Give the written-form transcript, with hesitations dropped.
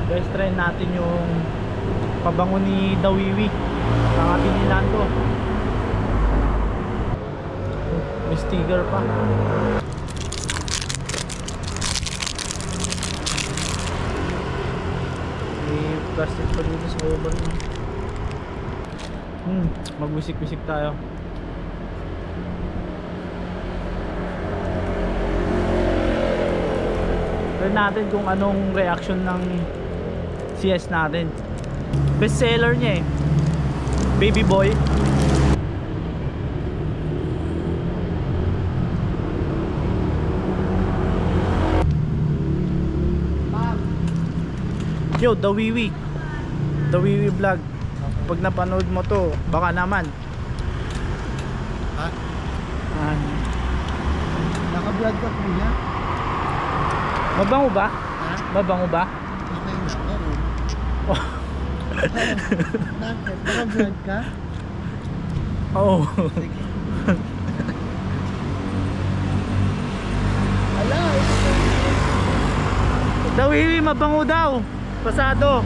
Guys, try natin yung pabango ni Dawiwi. Nakapinilan ko. May sticker pa. May plastic pa dito sa cover niya. Magwisik-wisik tayo. Try natin kung anong reaction ng CS natin. Best seller niya eh, Baby Boy. Yo, Dawiwi vlog. Pag napanood mo to, baka naman. Ha? Naka-vlog ka kuya? Mabango ba? Ha? Mabango ba? Okay na, oo. Oh. Bakit? Naka-vlog ka? Oo. Sige. Ala, Dawiwi, mabango daw. Pasado.